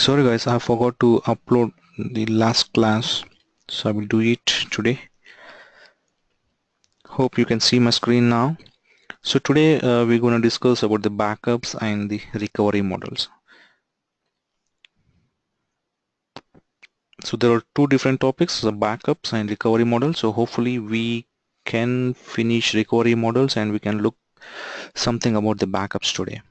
Sorry guys, I forgot to upload the last class, so I will do it today. Hope you can see my screen now. So today we're going to discuss about the backups and the recovery models. So there are two different topics, the backups and recovery models. So hopefully we can finish recovery models and we can look something about the backups today.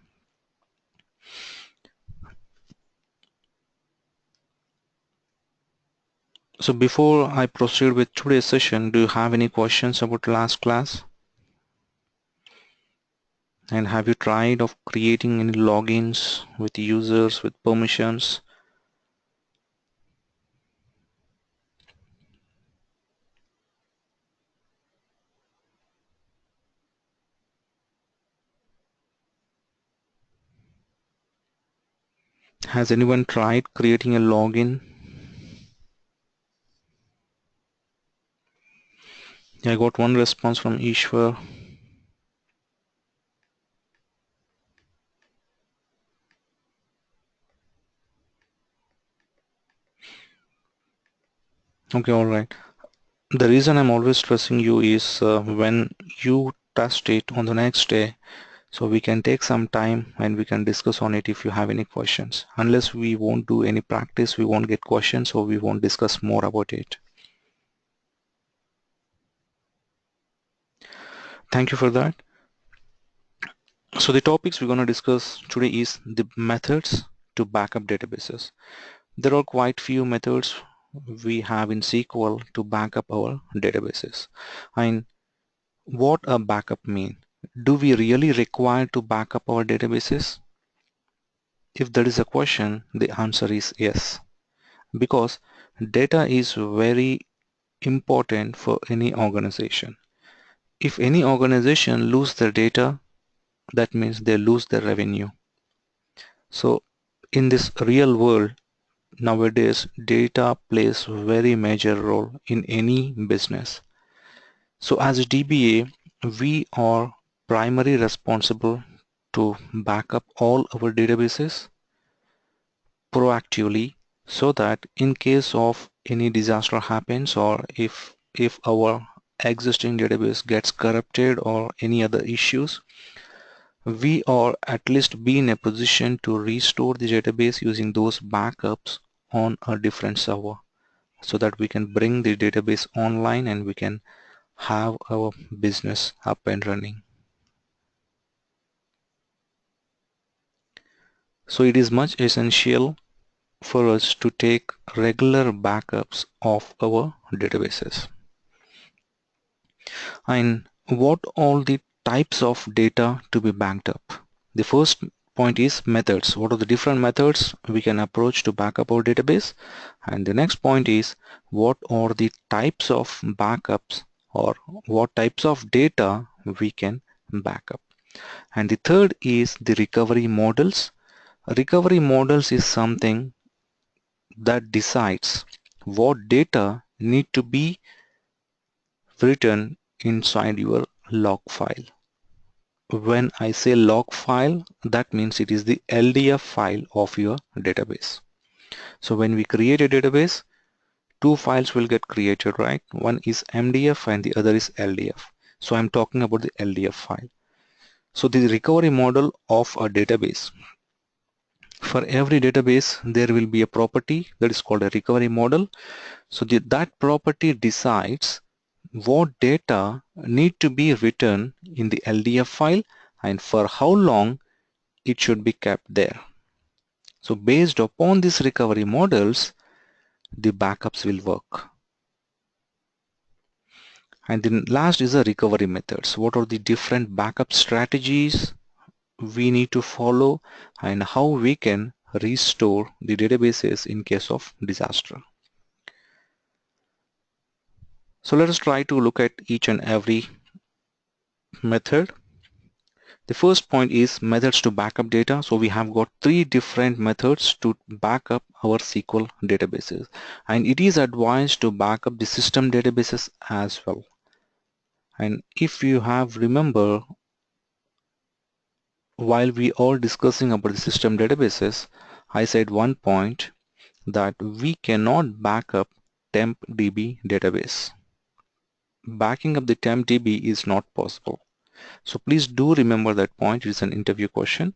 So before I proceed with today's session, do you have any questions about last class? And have you tried of creating any logins with users with permissions? Has anyone tried creating a login? I got one response from Ishwar. Okay, all right. The reason I'm always stressing you is when you test it on the next day, so we can take some time and we can discuss on it if you have any questions. Unless we won't do any practice, we won't get questions, so we won't discuss more about it. Thank you for that. So the topics we're going to discuss today is the methods to backup databases. There are quite few methods we have in SQL to back up our databases. And what a backup mean? Do we really require to back up our databases? If that is a question, the answer is yes. Because data is very important for any organization. If any organization lose their data, that means they lose their revenue. So in this real world, nowadays data plays very major role in any business. So as a DBA, we are primarily responsible to back up all our databases proactively so that in case of any disaster happens or if our existing database gets corrupted or any other issues, we are at least be in a position to restore the database using those backups on a different server, so that we can bring the database online and we can have our business up and running. So it is much essential for us to take regular backups of our databases. And what all the types of data to be backed up? The first point is methods. What are the different methods we can approach to back up our database? And the next point is what are the types of backups or what types of data we can back up? And the third is the recovery models. Recovery models is something that decides what data need to be written inside your log file. When I say log file, that means it is the LDF file of your database. So when we create a database, two files will get created, right? One is MDF and the other is LDF. So I'm talking about the LDF file. So the recovery model of a database. For every database, there will be a property that is called a recovery model. So that property decides what data need to be written in the LDF file and for how long it should be kept there. So based upon these recovery models, the backups will work. And then last is the recovery methods. What are the different backup strategies we need to follow and how we can restore the databases in case of disaster. So let us try to look at each and every method. The first point is methods to backup data. So we have got three different methods to back up our SQL databases, and it is advised to back up the system databases as well. And if you have remember, while we are discussing about the system databases, I said one point that we cannot back up tempdb database. Backing up the tempdb is not possible. So please do remember that point. It is an interview question.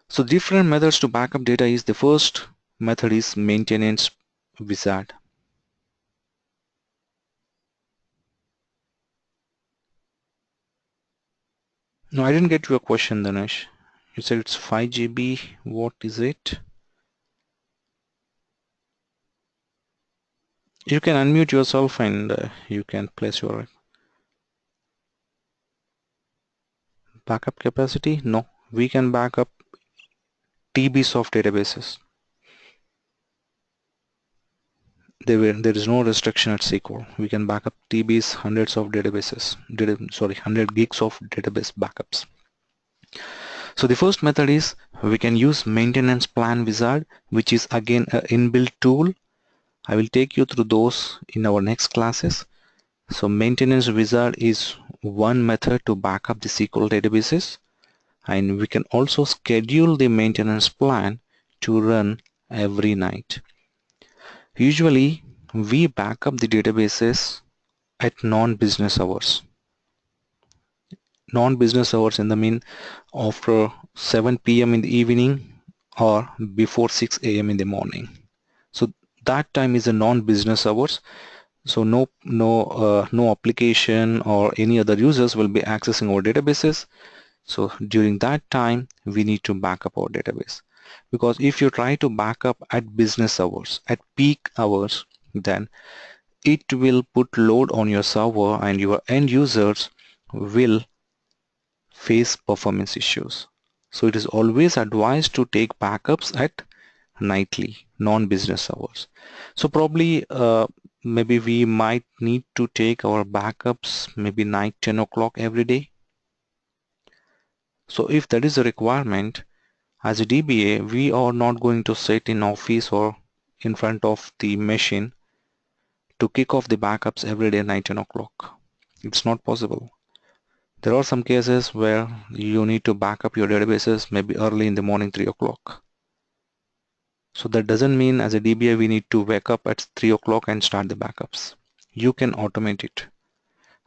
So different methods to back up data is the first method is maintenance wizard. No, I didn't get your question, Dinesh. You said it's 5 GB. What is it? You can unmute yourself and you can place your backup capacity. No, we can back up TBs of databases. There is no restriction at SQL. We can back up TBs, hundreds of databases. 100 gigs of database backups. So the first method is we can use maintenance plan wizard, which is again an inbuilt tool. I will take you through those in our next classes. So maintenance wizard is one method to back up the SQL databases, and we can also schedule the maintenance plan to run every night. Usually we back up the databases at non-business hours. Non-business hours in the mean after 7 p.m. in the evening or before 6 a.m. in the morning. So that time is a non-business hours. So no application or any other users will be accessing our databases. So during that time we need to back up our database, because if you try to back up at business hours, at peak hours, then it will put load on your server and your end users will face performance issues. So it is always advised to take backups at nightly, non-business hours. So probably maybe we might need to take our backups maybe night 10 o'clock every day. So if that is a requirement, as a DBA, we are not going to sit in office or in front of the machine to kick off the backups every day night 10 o'clock. It's not possible. There are some cases where you need to back up your databases maybe early in the morning 3 o'clock. So that doesn't mean as a DBA we need to wake up at 3 o'clock and start the backups. You can automate it.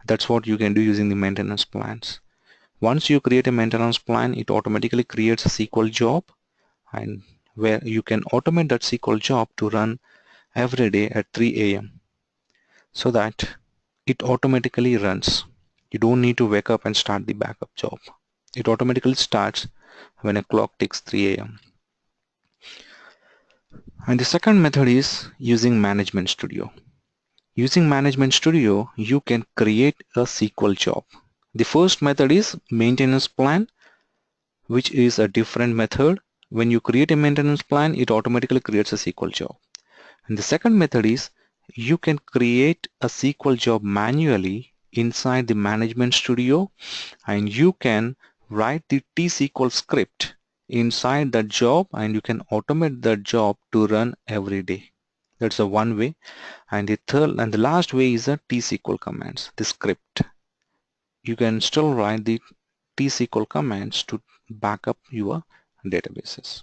That's what you can do using the maintenance plans. Once you create a maintenance plan, it automatically creates a SQL job, and where you can automate that SQL job to run every day at 3 a.m. so that it automatically runs. You don't need to wake up and start the backup job. It automatically starts when a clock ticks 3 a.m. And the second method is using Management Studio. Using Management Studio, you can create a SQL job. The first method is maintenance plan, which is a different method. When you create a maintenance plan, it automatically creates a SQL job. And the second method is you can create a SQL job manually inside the Management Studio, and you can write the T-SQL script inside that job, and you can automate that job to run every day. That's a one way. And the third and the last way is the T-SQL commands, the script. You can still write the T-SQL commands to back up your databases.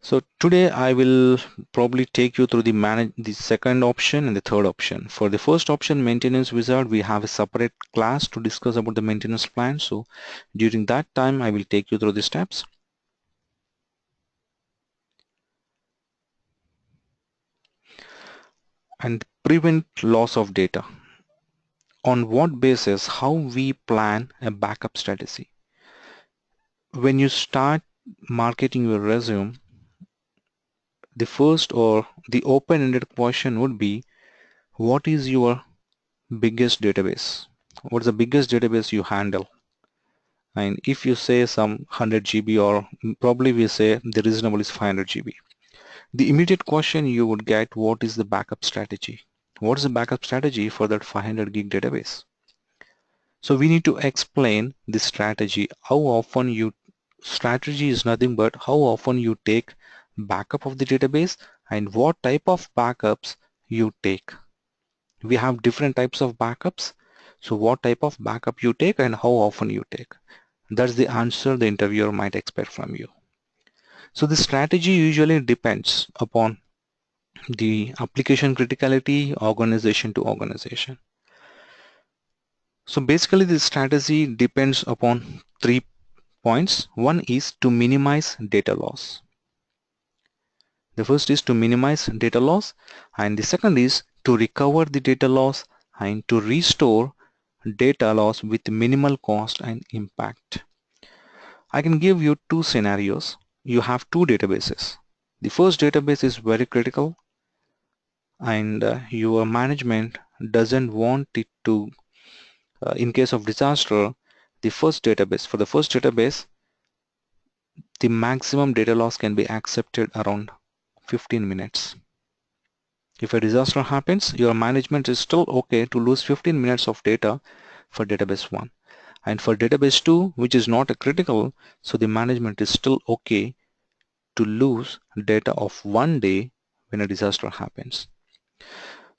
So today I will probably take you through the second option and the third option. For the first option, maintenance wizard, we have a separate class to discuss about the maintenance plan. So during that time, I will take you through the steps. And prevent loss of data. On what basis, how we plan a backup strategy. When you start marketing your resume, the first or the open-ended question would be, what is your biggest database? What's the biggest database you handle? And if you say some 100 GB, or probably we say the reasonable is 500 GB, the immediate question you would get, what is the backup strategy? What is the backup strategy for that 500 gig database? So we need to explain the strategy. Strategy is nothing but how often you take backup of the database and what type of backups you take. We have different types of backups. So what type of backup you take and how often you take. That's the answer the interviewer might expect from you. So the strategy usually depends upon the application criticality, organization to organization. So basically the strategy depends upon 3 points. One is to minimize data loss. The first is to minimize data loss, and the second is to recover the data loss and to restore data loss with minimal cost and impact. I can give you two scenarios. You have two databases. The first database is very critical, and your management doesn't want it to, in case of disaster, for the first database, the maximum data loss can be accepted around 15 minutes. If a disaster happens, your management is still okay to lose 15 minutes of data for database 1. And for database 2, which is not a critical, so the management is still okay to lose data of 1 day when a disaster happens.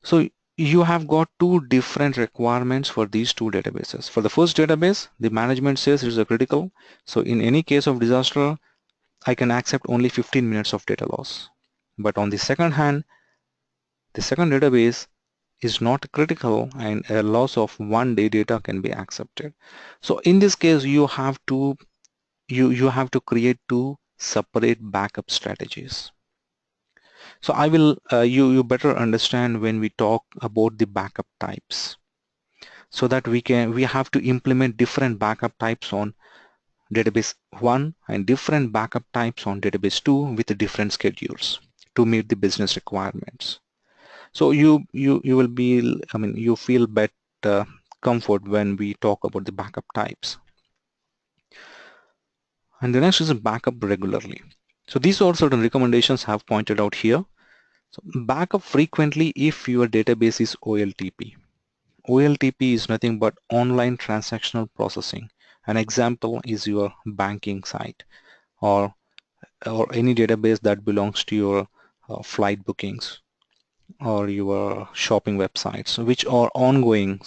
So you have got two different requirements for these two databases. For the first database, the management says it is a critical. So in any case of disaster, I can accept only 15 minutes of data loss. But on the second hand, the second database is not critical and a loss of 1 day data can be accepted. So in this case, you have to create two separate backup strategies. So I will you better understand when we talk about the backup types, so that we have to implement different backup types on database 1 and different backup types on database 2 with different schedules to meet the business requirements. So you will be, you feel better comfort when we talk about the backup types. And the next is a backup regularly. So these are certain recommendations I have pointed out here. So backup frequently if your database is OLTP. OLTP is nothing but online transactional processing. An example is your banking site or any database that belongs to your flight bookings or your shopping websites, which are ongoing.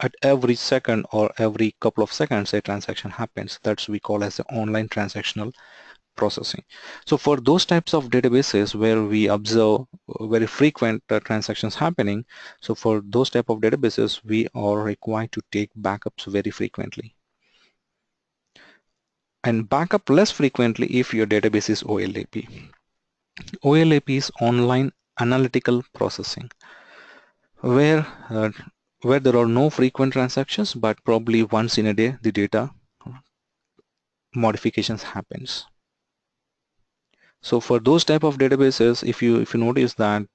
At every second or every couple of seconds a transaction happens. That's we call as the online transactional processing. So for those types of databases where we observe very frequent transactions happening, so for those type of databases we are required to take backups very frequently, and backup less frequently if your database is OLAP. OLAP is online analytical processing, where where there are no frequent transactions, but probably once in a day the data modifications happens. So for those type of databases, if you notice that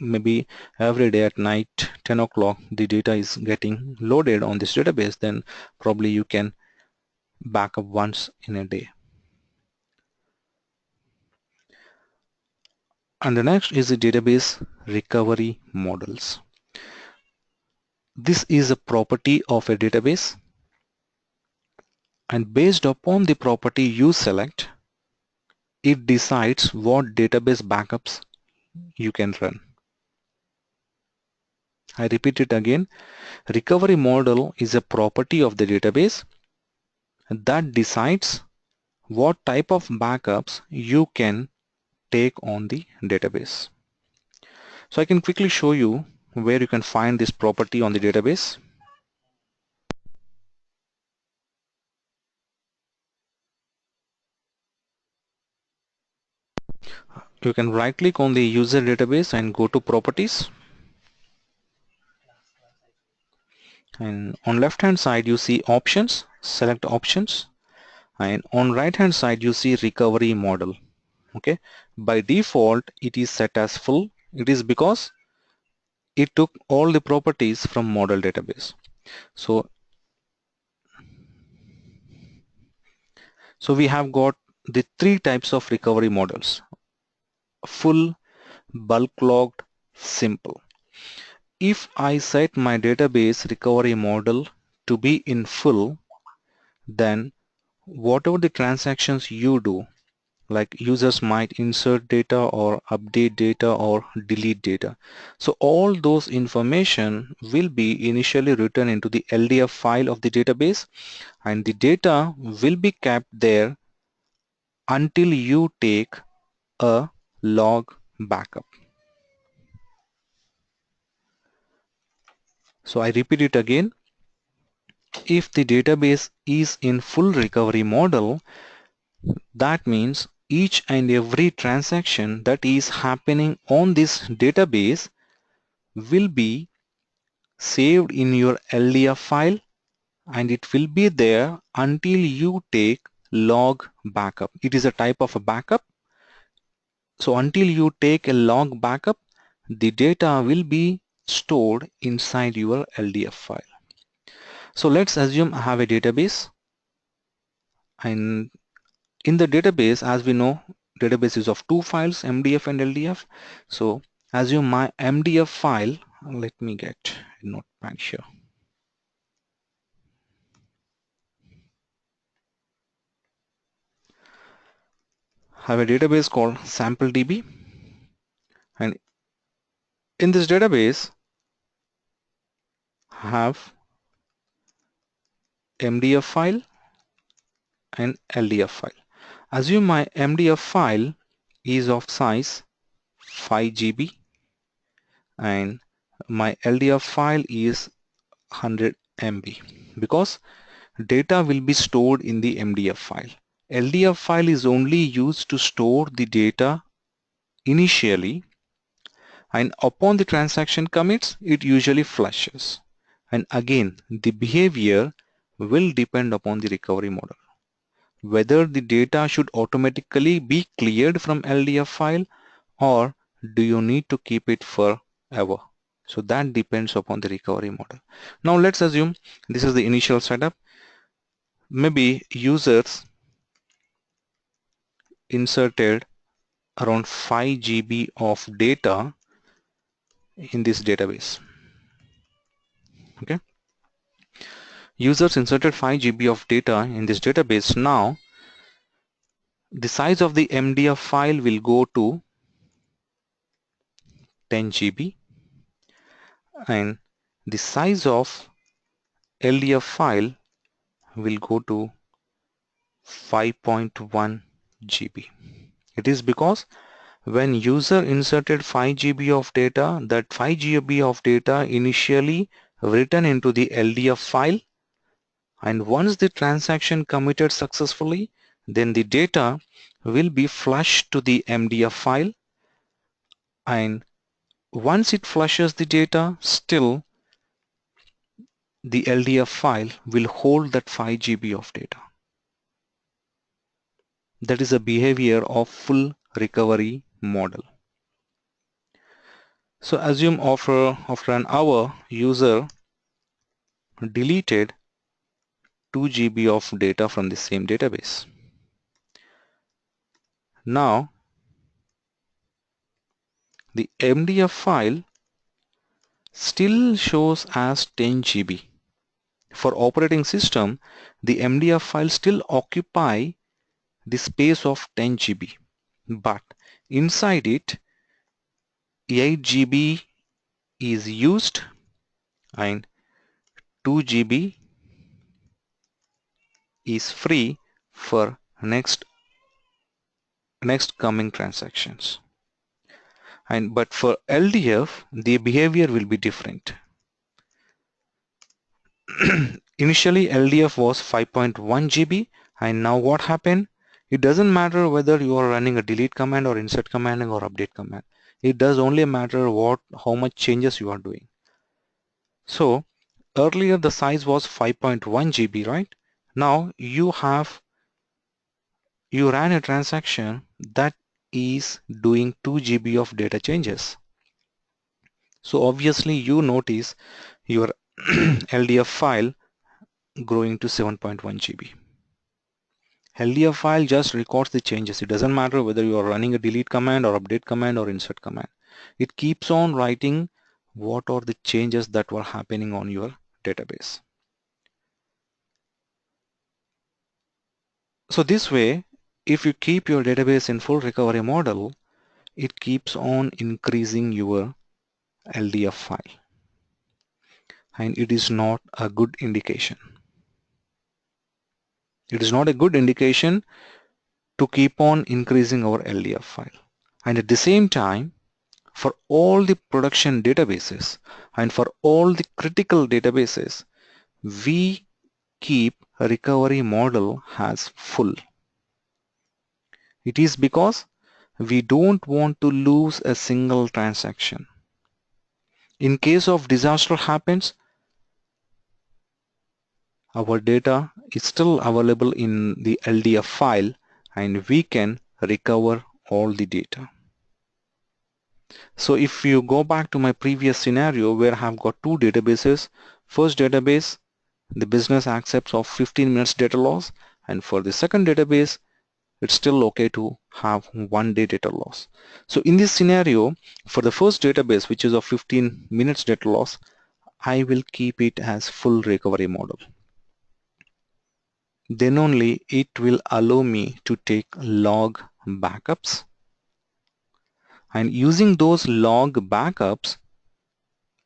maybe every day at night 10 o'clock the data is getting loaded on this database, then probably you can back up once in a day. And the next is the database recovery models. This is a property of a database, and based upon the property you select, it decides what database backups you can run. I repeat it again. Recovery model is a property of the database that decides what type of backups you can take on the database. So I can quickly show you where you can find this property on the database. You can right click on the user database and go to properties, and on left hand side you see options, select options, and on right hand side you see recovery model. Okay, by default it is set as full. It is because it took all the properties from model database. So we have got the three types of recovery models: full, bulk logged, simple. If I set my database recovery model to be in full, then whatever the transactions you do, like users might insert data or update data or delete data, so all those information will be initially written into the LDF file of the database, and the data will be kept there until you take a log backup. So I repeat it again. If the database is in full recovery model, that means each and every transaction that is happening on this database will be saved in your LDF file, and it will be there until you take log backup. It is a type of a backup. So until you take a log backup, the data will be stored inside your LDF file. So let's assume I have a database, and in the database, as we know, database is of two files, MDF and LDF. So assume my MDF file, let me get a notepad here. I have a database called SampleDB, and in this database I have MDF file and LDF file. Assume my MDF file is of size 5 GB and my LDF file is 100 MB, because data will be stored in the MDF file. LDF file is only used to store the data initially, and upon the transaction commits, it usually flushes. And again, the behavior will depend upon the recovery model, whether the data should automatically be cleared from LDF file or do you need to keep it forever. So that depends upon the recovery model. Now let's assume this is the initial setup. Maybe users inserted around 5 GB of data in this database. Okay, users inserted 5 GB of data in this database. Now the size of the MDF file will go to 10 GB and the size of LDF file will go to 5.1 GB. It is because when user inserted 5 GB of data, that 5 GB of data initially written into the LDF file, and once the transaction committed successfully, then the data will be flushed to the MDF file, and once it flushes the data, still the LDF file will hold that 5 GB of data. That is a behavior of full recovery model. So assume after an hour, user deleted 2 GB of data from the same database. Now the MDF file still shows as 10 GB. For operating system, the MDF file still occupy the space of 10 GB, but inside it 8 GB is used and 2 GB is free for next coming transactions. But for LDF, the behavior will be different. Initially LDF was 5.1 GB, and now what happened? It doesn't matter whether you are running a delete command or insert command or update command. It does only matter how much changes you are doing. So earlier the size was 5.1 GB, right? Now you ran a transaction that is doing 2 GB of data changes. So obviously you notice your LDF file growing to 7.1 GB. LDF file just records the changes. It doesn't matter whether you are running a delete command or update command or insert command. It keeps on writing what are the changes that were happening on your database. So this way, if you keep your database in full recovery model, it keeps on increasing your LDF file, and it is not a good indication. It is not a good indication to keep on increasing our LDF file. And at the same time, for all the production databases and for all the critical databases, we keep a recovery model as full. It is because we don't want to lose a single transaction. In case of disaster happens, our data is still available in the LDF file and we can recover all the data. So if you go back to my previous scenario where I have got two databases, first database, the business accepts of 15 minutes data loss, and for the second database, it's still okay to have 1 day data loss. So in this scenario, for the first database, which is of 15 minutes data loss, I will keep it as full recovery model. Then only it will allow me to take log backups, and using those log backup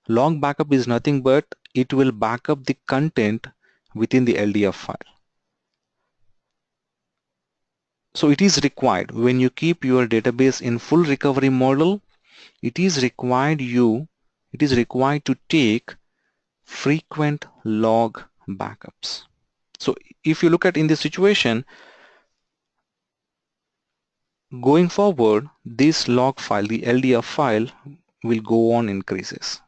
is nothing but it will back up the content within the LDF file. So it is required when you keep your database in full recovery model, it is required to take frequent log backups. So if you look at in this situation, going forward, this log file, the LDF file, will go on increases,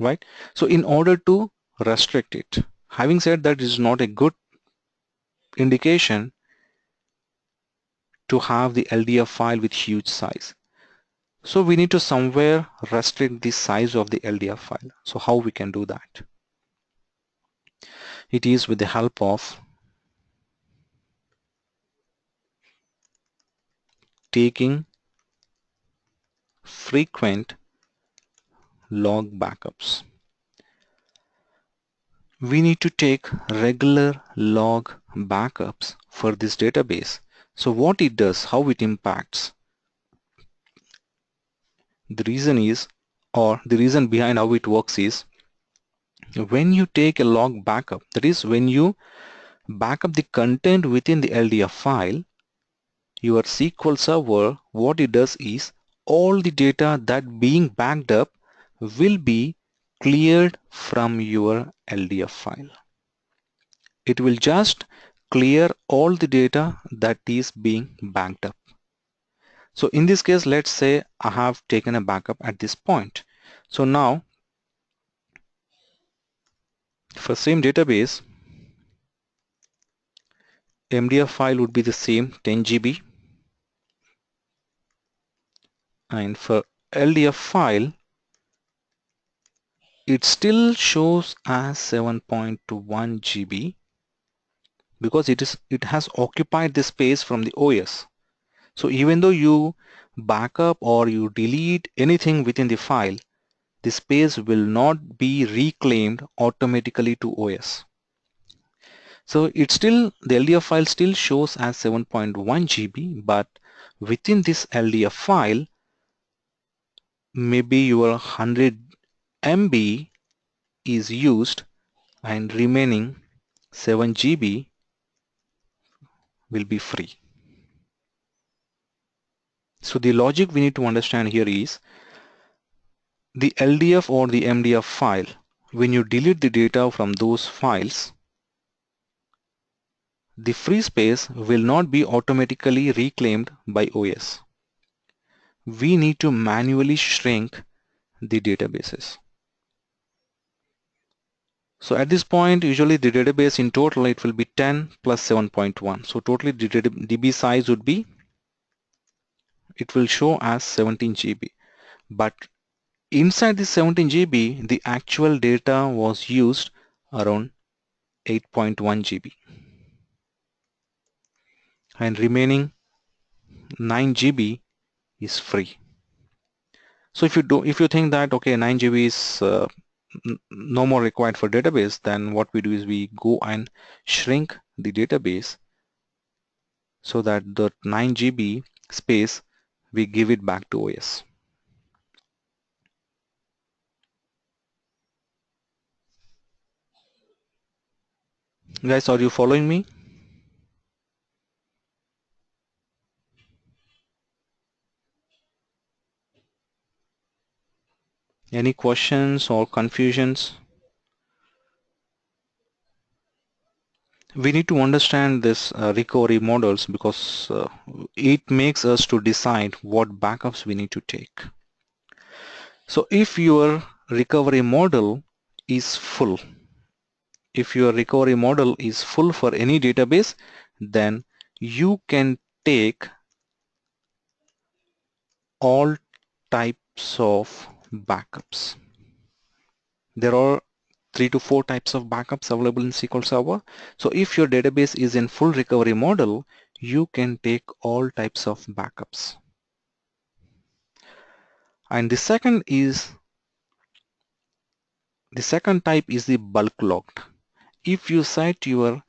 right? So in order to restrict it, having said that, is not a good indication to have the LDF file with huge size. So we need to somewhere restrict the size of the LDF file. So how we can do that? It is with the help of taking frequent log backups. We need to take regular log backups for this database. So what it does, how it impacts, the reason is, or the reason behind how it works is, when you take a log backup, that is when you back up the content within the LDF file, your SQL server, what it does is all the data that being backed up will be cleared from your LDF file. It will just clear all the data that is being backed up. So in this case, let's say I have taken a backup at this point. So now for same database, MDF file would be the same 10 GB, and for LDF file it still shows as 7.1 GB because it has occupied the space from the OS. So even though you back up or you delete anything within the file, the space will not be reclaimed automatically to OS. So the LDF file still shows as 7.1 GB, but within this LDF file, maybe your 100 MB is used and remaining 7 GB will be free. So the logic we need to understand here is the LDF or the MDF file, when you delete the data from those files, the free space will not be automatically reclaimed by OS. We need to manually shrink the databases. So at this point, usually the database in total, it will be 10 plus 7.1. So totally the DB size would be, it will show as 17 GB. But inside this 17 GB, the actual data was used around 8.1 GB. And remaining 9 GB is free. So if you think that, okay, 9 GB is no more required for database, then what we do is we go and shrink the database so that the 9 GB space, we give it back to OS. Guys, are you following me? Any questions or confusions? We need to understand this recovery models because it makes us to decide what backups we need to take. So if your recovery model is full, if your recovery model is full for any database, then you can take all types of backups. There are 3 to 4 types of backups available in SQL Server. So if your database is in full recovery model, you can take all types of backups. And the second type is the bulk logged. If you set your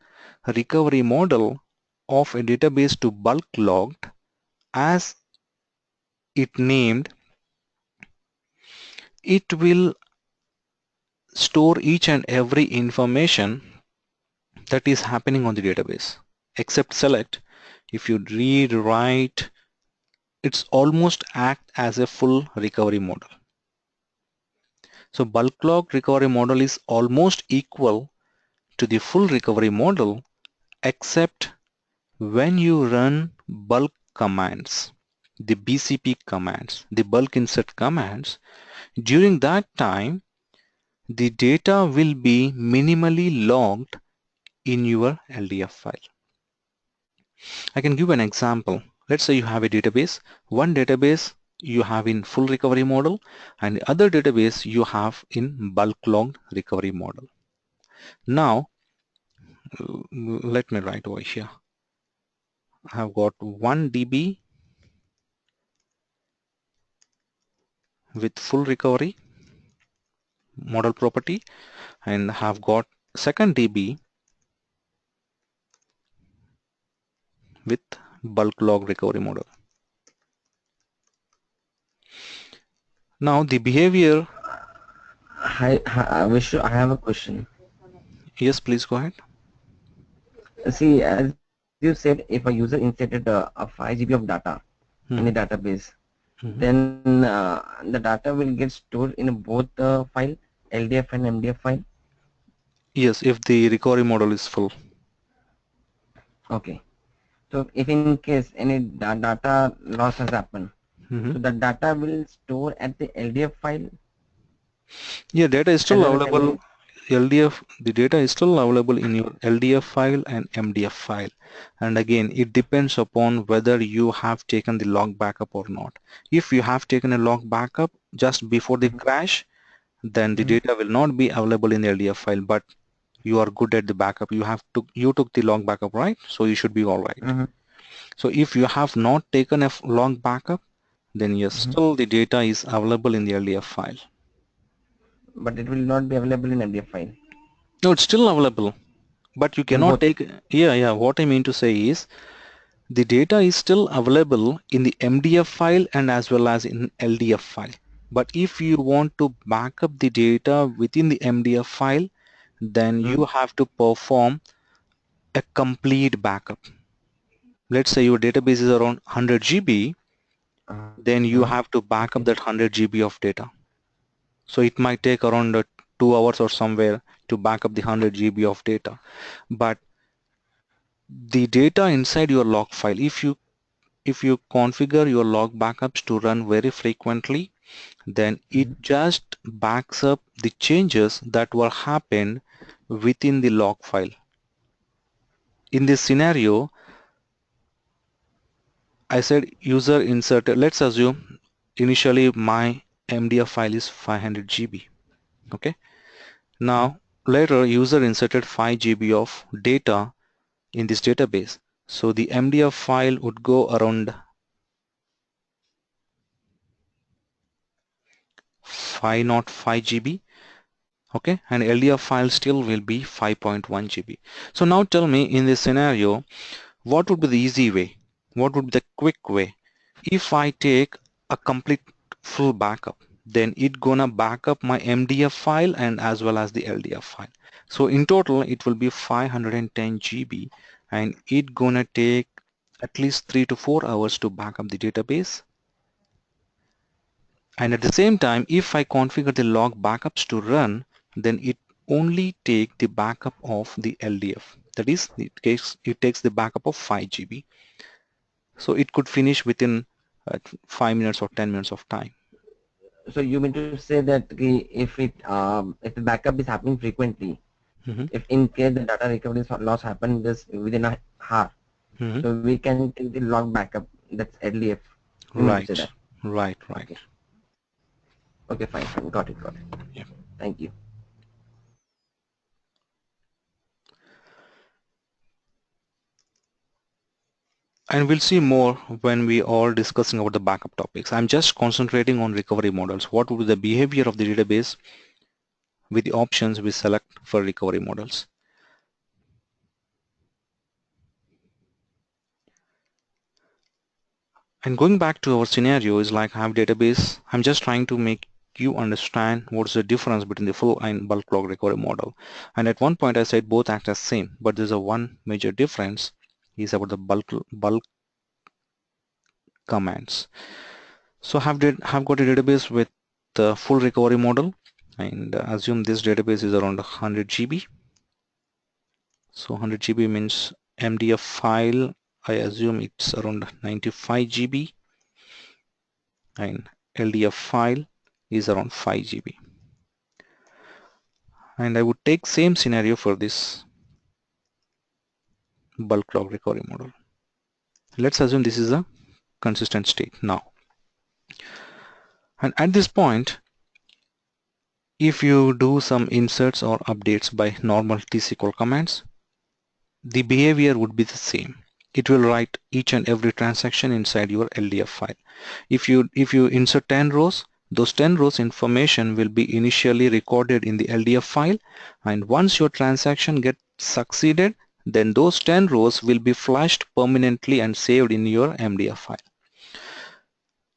recovery model of a database to bulk logged as it named, it will store each and every information that is happening on the database except select. If you read, write, it's almost act as a full recovery model. So bulk log recovery model is almost equal to the full recovery model except when you run bulk commands, the BCP commands, the bulk insert commands. During that time, the data will be minimally logged in your LDF file. I can give an example. Let's say you have a database. One database you have in full recovery model and the other database you have in bulk logged recovery model. Now, let me write over here. I have got 1 DB with full recovery model property and have got second DB with bulk log recovery model. Now the behavior. Hi, Vishnu, I have a question. Yes, please go ahead. See, as you said, if a user inserted a 5 GB of data in the Mhm, database, mhm. then the data will get stored in both the file, LDF and MDF file. Yes, if the recovery model is full. Okay. So if in case any data loss has happened, Mhm. so the data will store at the LDF file Yeah, data is as still well as available. MDF. LDF, the data is still available in your LDF file and MDF file. And again, it depends upon whether you have taken the log backup or not. If you have taken a log backup just before the Mhm, crash, then the mhm, data will not be available in the LDF file, but you are good at the backup. You took the log backup, right? So you should be all right. mhm, So if you have not taken a log backup, then yes, mhm. still the data is available in the LDF file. But it will not be available in MDF file No, it's still available, but you in cannot both. take. Yeah. What I mean to say is the data is still available in the MDF file and as well as in LDF file. But if you want to back up the data within the MDF file, then Mhm, you have to perform a complete backup. Let's say your database is around 100 GB, then you have to okay. back up that 100 GB of data. So it might take around 2 hours or somewhere to back up the 100 GB of data. But the data inside your log file, if you configure your log backups to run very frequently, then it Mhm, just backs up the changes that were happened within the log file. In this scenario, I said user inserted, let's assume initially my MDF file is 500 GB. Okay. mhm. Now later user inserted 5 GB of data in this database. So the MDF file would go around 505 GB. Okay, and LDF file still will be 5.1 GB. So now tell me in this scenario, what would be the easy way? What would be the quick way? If I take a complete full backup, then it gonna back up my MDF file and as well as the LDF file. So in total, it will be 510 GB and it gonna take at least 3 to 4 hours to back up the database And at the same time, if I configure the log backups to run, then it only take the backup of the LDF. That is, it takes the backup of 5 GB. So it could finish within 5 minutes or 10 minutes of time. So you mean to say that if the backup is happening frequently, Hmm. if in case the data recovery loss happen this within a hour, Hmm. so we can take the log backup. That's LDF. You mean to say Right, that? right. Okay. Okay. Fine. Fine. Got it. Got it. Yeah. Thank you. And we'll see more when we are discussing about the backup topics. I'm just concentrating on recovery models. What would be the behavior of the database with the options we select for recovery models? And going back to our scenario is like I have database. I'm just trying to make you understand what's the difference between the full and bulk log recovery model. And at one point I said both act as same, but there's a one major difference is about the bulk commands. So have got a database with the full recovery model, and assume this database is around 100 GB. So 100 GB means MDF file, I assume it's around 95 GB, and LDF file is around 5 GB. And I would take same scenario for this bulk log recovery model. Let's assume this is a consistent state now. And at this point, if you do some inserts or updates by normal T-SQL commands, the behavior would be the same. It will write each and every transaction inside your LDF file. If you insert 10 rows, those 10 rows information will be initially recorded in the LDF file, and once your transaction gets succeeded, then those 10 rows will be flashed permanently and saved in your MDF file.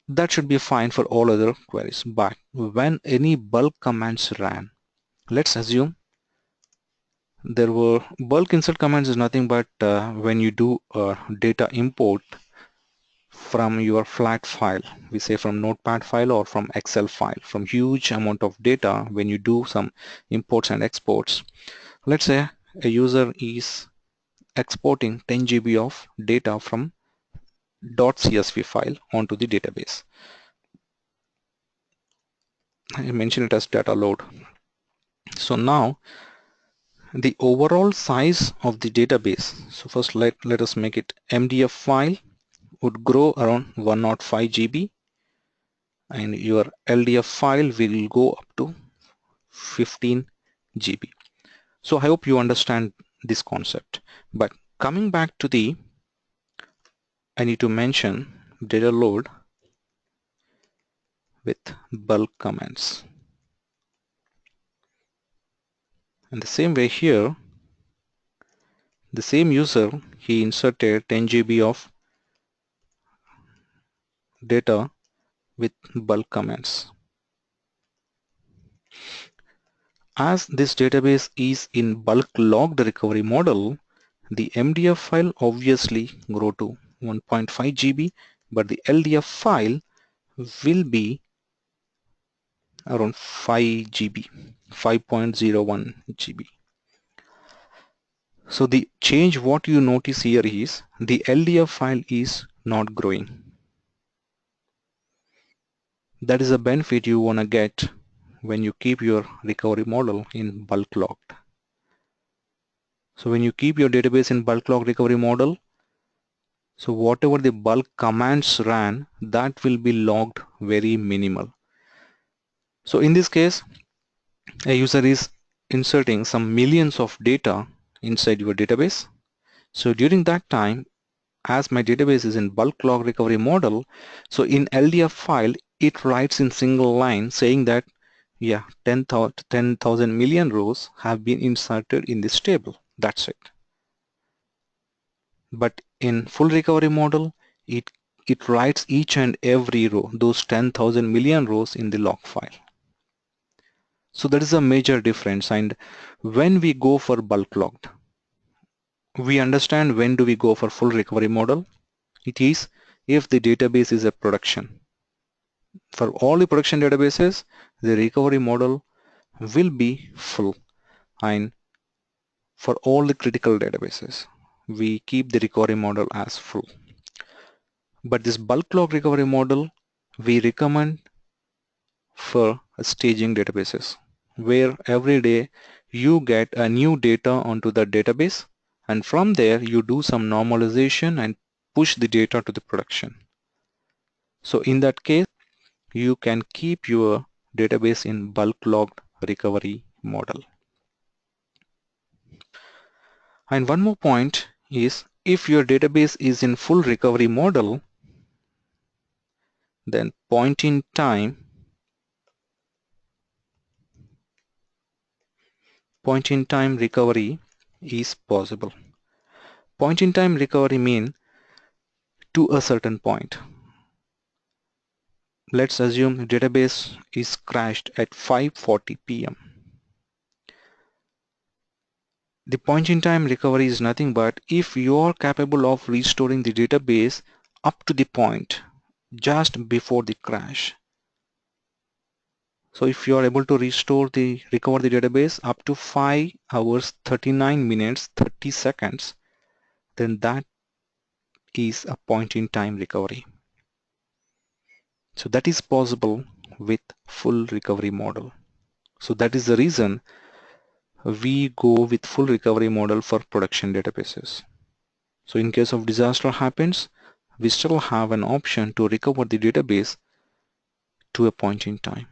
That should be fine for all other queries. But when any bulk commands ran, let's assume there were bulk insert commands is nothing but when you do data import from your flat file, we say from notepad file or from Excel file, from huge amount of data, when you do some imports and exports. Let's say a user is exporting 10 GB of data from .csv file onto the database. I mention it as data load. So now the overall size of the database, so first let us make it MDF file would grow around 105 GB, and your LDF file will go up to 15 GB. So I hope you understand this concept. But coming back to I need to mention data load with bulk commands. And the same way here, the same user, he inserted 10 GB of data with bulk commands. As this database is in bulk logged recovery model, the MDF file obviously grow to 1.5 GB, but the LDF file will be around 5 GB, 5.01 GB. So the change what you notice here is the LDF file is not growing. That is a benefit you want to get when you keep your recovery model in bulk logged. So when you keep your database in bulk log recovery model, so whatever the bulk commands ran, that will be logged very minimal. So in this case, a user is inserting some millions of data inside your database. So during that time, as my database is in bulk log recovery model, so in LDF file, it writes in single line saying that, yeah, 10,000 million rows have been inserted in this table. That's it. But in full recovery model, it writes each and every row, those 10,000 million rows in the log file. So that is a major difference. And when we go for bulk logged, we understand when do we go for full recovery model. It is if the database is a production. For all the production databases, the recovery model will be full, and for all the critical databases, we keep the recovery model as full. But this bulk log recovery model we recommend for staging databases, where every day you get a new data onto the database, and from there you do some normalization and push the data to the production. So in that case, you can keep your database in bulk logged recovery model. And one more point is, if your database is in full recovery model, then point in time recovery is possible. Point in time recovery mean to a certain point. Let's assume the database is crashed at 5:40 p.m. The point in time recovery is nothing but if you are capable of restoring the database up to the point just before the crash. So if you are able to recover the database up to 5 hours 39 minutes 30 seconds, then that is a point in time recovery. So that is possible with full recovery model. So that is the reason we go with full recovery model for production databases. So in case of disaster happens, we still have an option to recover the database to a point in time.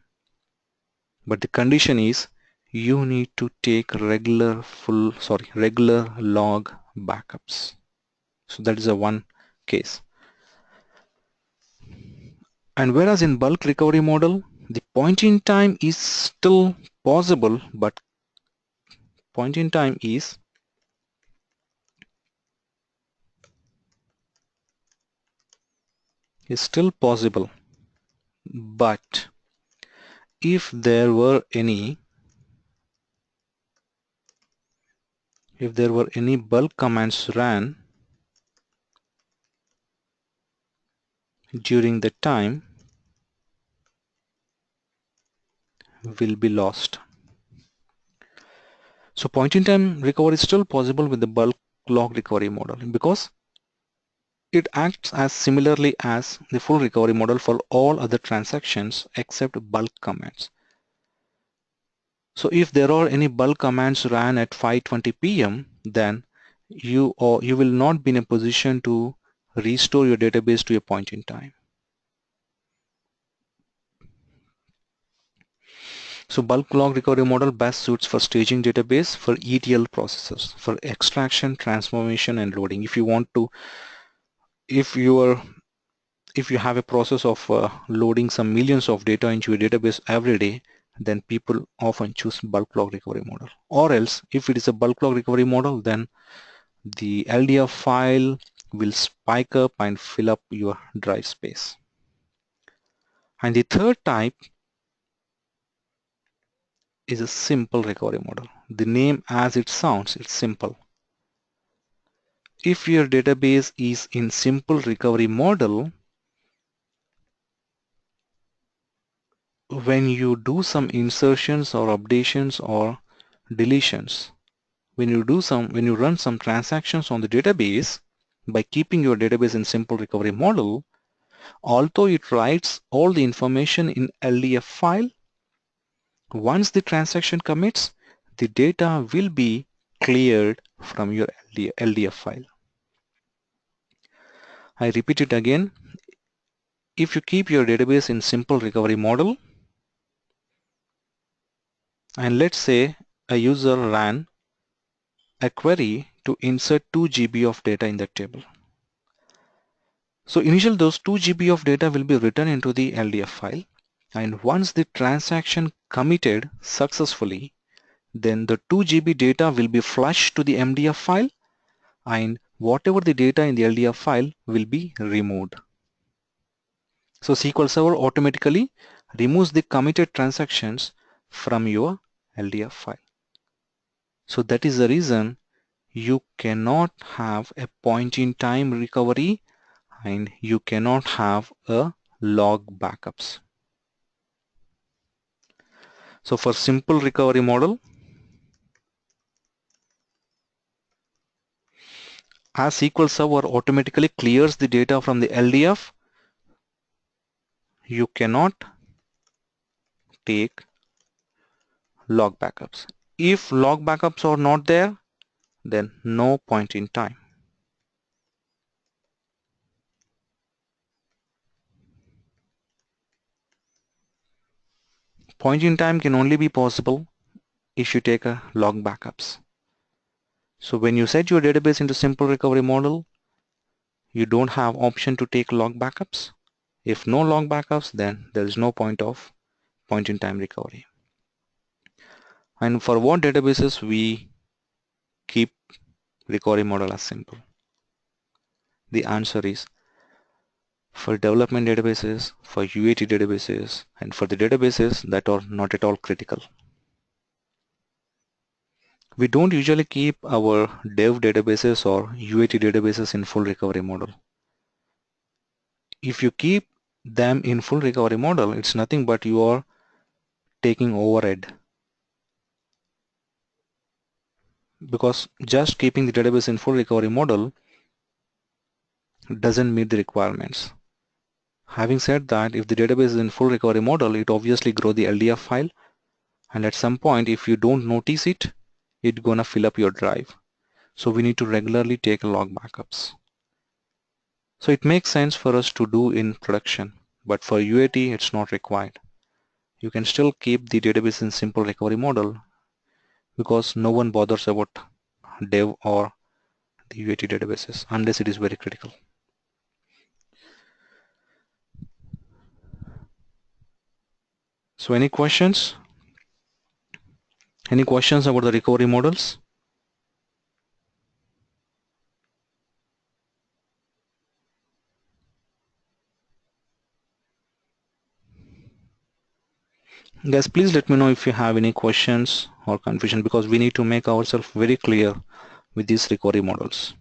But the condition is you need to take regular log backups. So that is a one case. And whereas in bulk recovery model, the point in time is still possible, but point in time is still possible. But if there were any bulk commands ran during the time, will be lost. So point in time recovery is still possible with the bulk log recovery model because it acts as similarly as the full recovery model for all other transactions except bulk commands. So if there are any bulk commands ran at 5:20 p.m., then you will not be in a position to restore your database to a point in time. So bulk log recovery model best suits for staging database for ETL processes, for extraction, transformation, and loading. If you want to, if you are if you have a process of loading some millions of data into your database every day, then people often choose bulk log recovery model. Or else, if it is a bulk log recovery model, then the LDF file will spike up and fill up your drive space. And the third type is a simple recovery model. The name as it sounds, it's simple. If your database is in simple recovery model, when you do some insertions or updations or deletions, when you run some transactions on the database, by keeping your database in simple recovery model, although it writes all the information in LDF file, once the transaction commits, the data will be cleared from your LDF file. I repeat it again. If you keep your database in simple recovery model, and let's say a user ran a query to insert 2 GB of data in that table. So initially those 2 GB of data will be written into the LDF file, and once the transaction committed successfully, then the 2 GB data will be flushed to the MDF file, and whatever the data in the LDF file will be removed. So SQL Server automatically removes the committed transactions from your LDF file. So that is the reason you cannot have a point in time recovery and you cannot have a log backups. So for simple recovery model, as SQL Server automatically clears the data from the LDF, you cannot take log backups. If log backups are not there, then no point in time. Point in time can only be possible if you take a log backups. So when you set your database into simple recovery model, you don't have option to take log backups. If no log backups, then there is no point of point in time recovery. And for what databases we keep recovery model as simple? The answer is for development databases, for UAT databases, and for the databases that are not at all critical. We don't usually keep our dev databases or UAT databases in full recovery model. If you keep them in full recovery model, it's nothing but you are taking overhead, because just keeping the database in full recovery model doesn't meet the requirements. Having said that, if the database is in full recovery model, it obviously grow the LDF file, and at some point if you don't notice it, it's gonna fill up your drive. So we need to regularly take log backups. So it makes sense for us to do in production, but for UAT it's not required. You can still keep the database in simple recovery model because no one bothers about dev or the UAT databases unless it is very critical. So any questions? Any questions about the recovery models? Guys, please let me know if you have any questions or confusion, because we need to make ourselves very clear with these recovery models.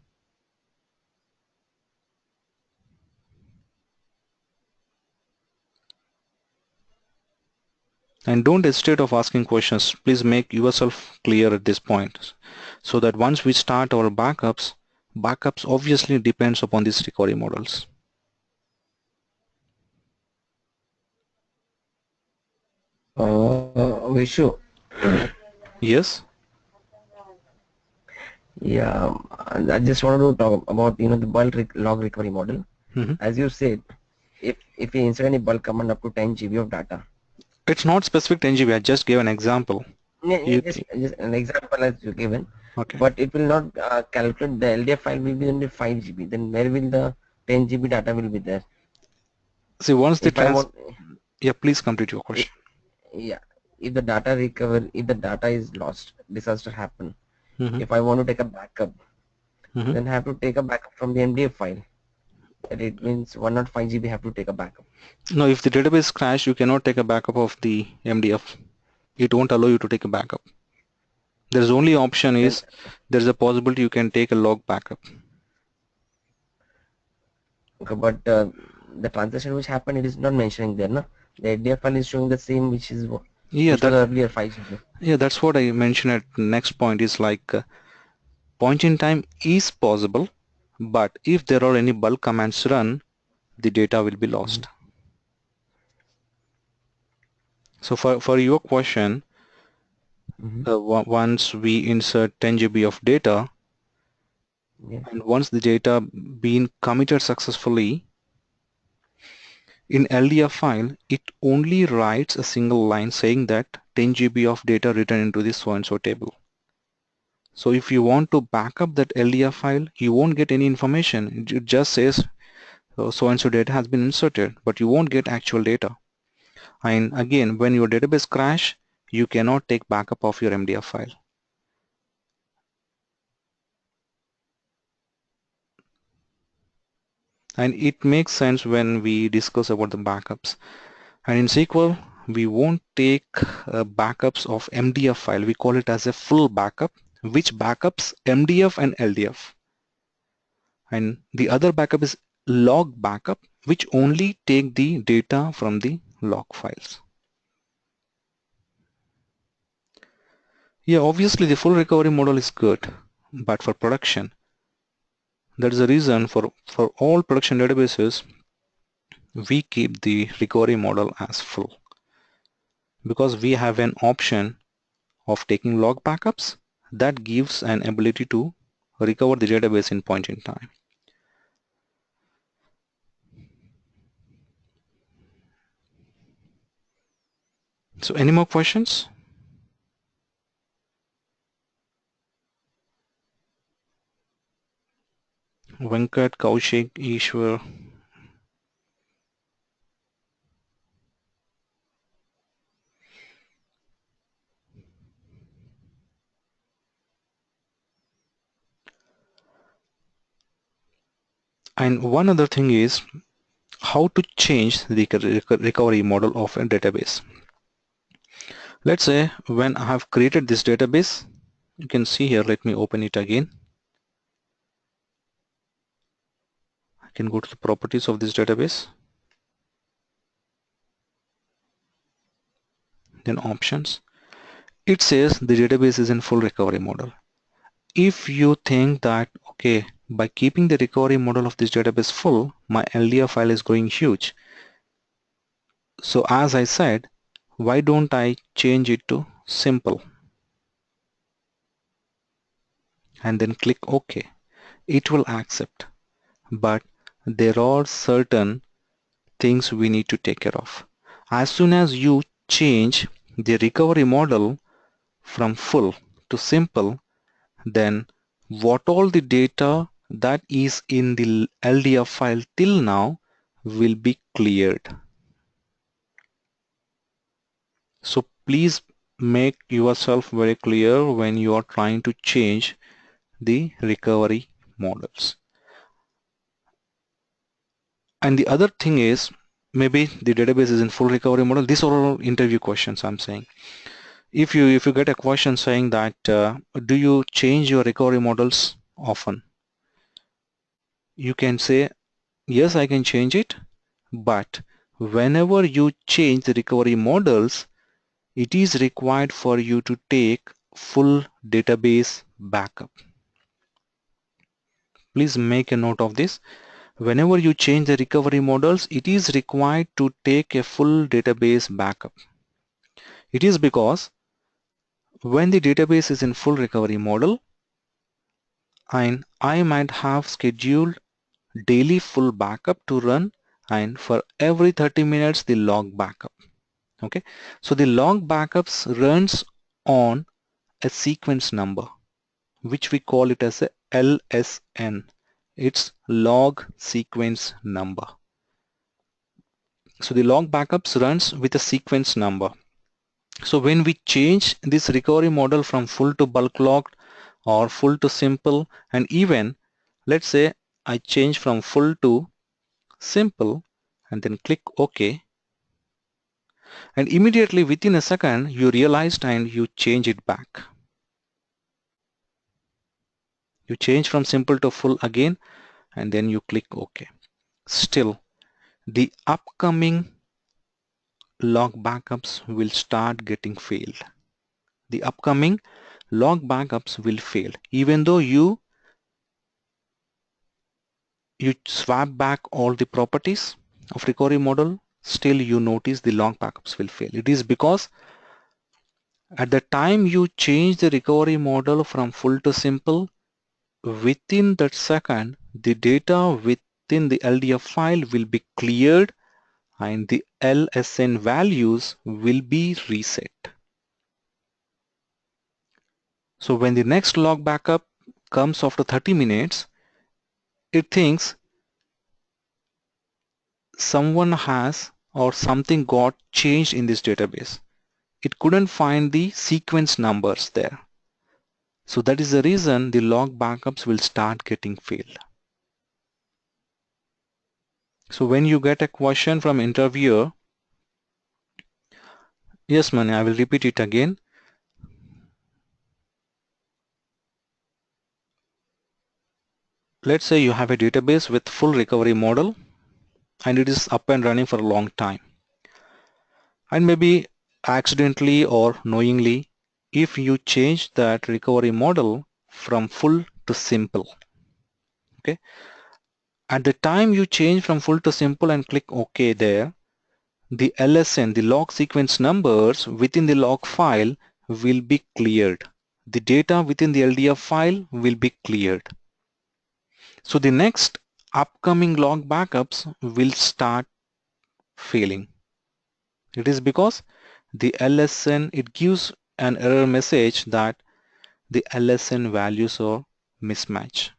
And don't hesitate of asking questions. Please make yourself clear at this point, so that once we start our backups obviously depends upon these recovery models. Vishu. Yes? Yeah, I just wanted to talk about the log recovery model. Mm-hmm. As you said, if we insert any bulk command up to 10 GB of data. It's not specific to NGB. I just gave an example. Yeah, just an example as you given, Okay. but it will not calculate the LDF file will be only 5 GB. Then where will the 10 GB data will be there? See, once the If I want, yeah, please complete your I- question. yeah, if the data recover, if the data is lost, disaster happen. Mm-hmm. If I want to take a backup, Mm-hmm. then I have to take a backup from the MDF file. That it means 105 GB have to take a backup. No, if the database crash, you cannot take a backup of the MDF. It won't allow you to take a backup. There's only option Then is there's a possibility you can take a log backup. okay, but the transaction which happened, it is not mentioning there, no? The MDF file is showing the same, Yeah, which was that earlier 5 GB. yeah, that's what I mentioned at next point is like point in time is possible, but if there are any bulk commands run, the data will be Mhm. lost. So for your question, Mhm. once we insert 10 GB of data, Yes. and once the data been committed successfully in LDF file, it only writes a single line saying that 10 GB of data written into this so and so table. So if you want to back up that LDF file, you won't get any information. It just says so and so data has been inserted, but you won't get actual data. And again, when your database crash, you cannot take backup of your MDF file. And it makes sense when we discuss about the backups. And in SQL, we won't take backups of MDF file. We call it as a full backup, which backups MDF and LDF. And the other backup is log backup, which only take the data from the log files. Yeah, obviously the full recovery model is good, but for production, that is the reason for all production databases, we keep the recovery model as full because we have an option of taking log backups that gives an ability to recover the database in point in time. So any more questions? Venkat, Kaushik, Ishwar. And one other thing is how to change the recovery model of a database. Let's say when I have created this database, you can see here, let me open it again. I can go to the properties of this database, then options. It says the database is in full recovery model. If you think that, okay, by keeping the recovery model of this database full, my LDR file is growing huge. So as I said, why don't I change it to simple and then click OK. It will accept, but there are certain things we need to take care of. As soon as you change the recovery model from full to simple, then what all the data that is in the LDR file till now will be cleared. So please make yourself very clear when you are trying to change the recovery models. And the other thing is, maybe the database is in full recovery model. These are all interview questions I'm saying. If you get a question saying that do you change your recovery models often, you can say yes, I can change it, but whenever you change the recovery models, it is required for you to take full database backup. Please make a note of this. Whenever you change the recovery models, it is required to take a full database backup. It is because when the database is in full recovery model, and I might have scheduled daily full backup to run, and for every 30 minutes the log backup. Okay, so the log backups runs on a sequence number which we call it as a LSN. It's log sequence number. So the log backups runs with a sequence number. So when we change this recovery model from full to bulk logged or full to simple, and even let's say I change from full to simple and then click OK, and immediately within a second you realized and you change it back. You change from simple to full again and then you click OK. Still, the upcoming log backups will start getting failed. The upcoming log backups will fail even though you swap back all the properties of recovery model. Still you notice the log backups will fail. It is because at the time you change the recovery model from full to simple, within that second the data within the LDF file will be cleared and the LSN values will be reset. So when the next log backup comes after 30 minutes, it thinks someone has or something got changed in this database. It couldn't find the sequence numbers there. So that is the reason the log backups will start getting failed. So when you get a question from interviewer, yes Mani, I will repeat it again. Let's say you have a database with full recovery model and it is up and running for a long time. And maybe accidentally or knowingly, if you change that recovery model from full to simple. Okay, at the time you change from full to simple and click OK there, the LSN, the log sequence numbers within the log file will be cleared. The data within the LDF file will be cleared. So the next upcoming log backups will start failing. It is because the LSN, it gives an error message that the LSN values are mismatch.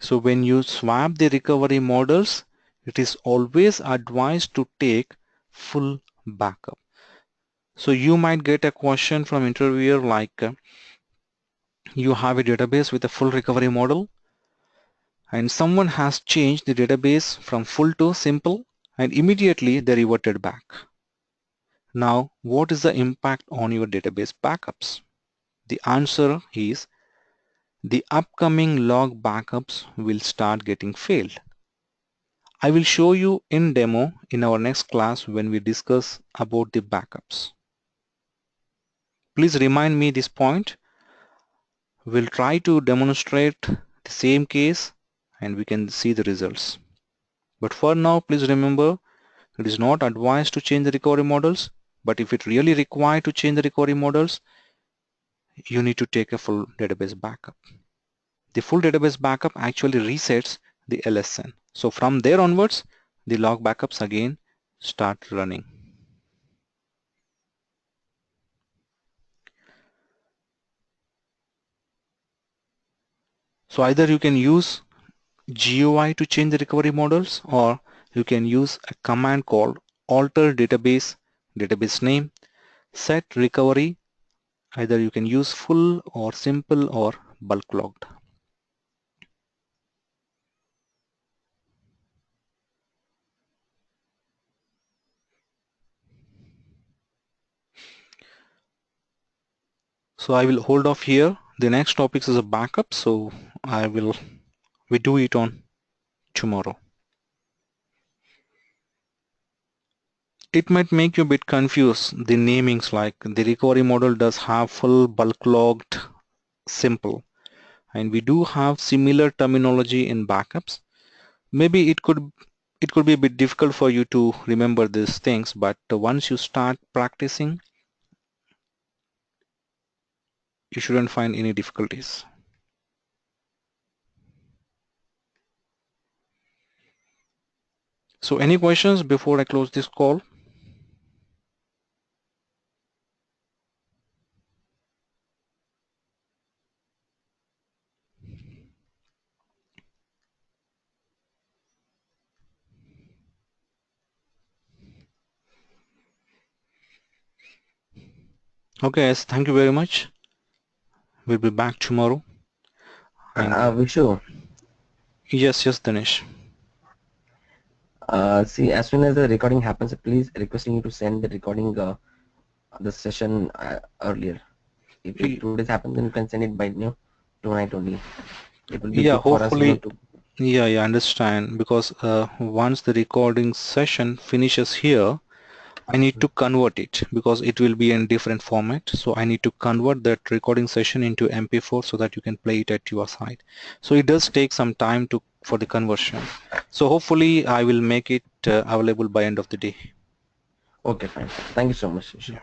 So when you swap the recovery models, it is always advised to take full backup. So you might get a question from interviewer like you have a database with a full recovery model and someone has changed the database from full to simple and immediately they reverted back. Now, what is the impact on your database backups? The answer is the upcoming log backups will start getting failed. I will show you in demo in our next class when we discuss about the backups. Please remind me this point. We'll try to demonstrate the same case and we can see the results. But for now, please remember, it is not advised to change the recovery models, but if it really required to change the recovery models, you need to take a full database backup. The full database backup actually resets the LSN. So from there onwards, the log backups again start running. So either you can use GUI to change the recovery models, or you can use a command called alter database name, set recovery. Either you can use full or simple or bulk logged. So I will hold off here. The next topic is a backup, so we do it on tomorrow. It might make you a bit confused, the namings, like the recovery model does have full, bulk logged, simple, and we do have similar terminology in backups. Maybe it could be a bit difficult for you to remember these things, but once you start practicing, you shouldn't find any difficulties. So any questions before I close this call? Okay, yes, thank you very much. We'll be back tomorrow. And Vishu, yes, Dinesh. see, as soon as the recording happens, please requesting you to send the recording the session earlier. If today's happens, then you can send it by tonight only. It will be Yeah, good for us, hopefully. to. Yeah, I understand, because once the recording session finishes here, I need to convert it because it will be in different format. So I need to convert that recording session into MP4 so that you can play it at your side. So it does take some time for the conversion. So hopefully I will make it available by end of the day. Okay, fine. Thank you so much, Vishu. Yeah.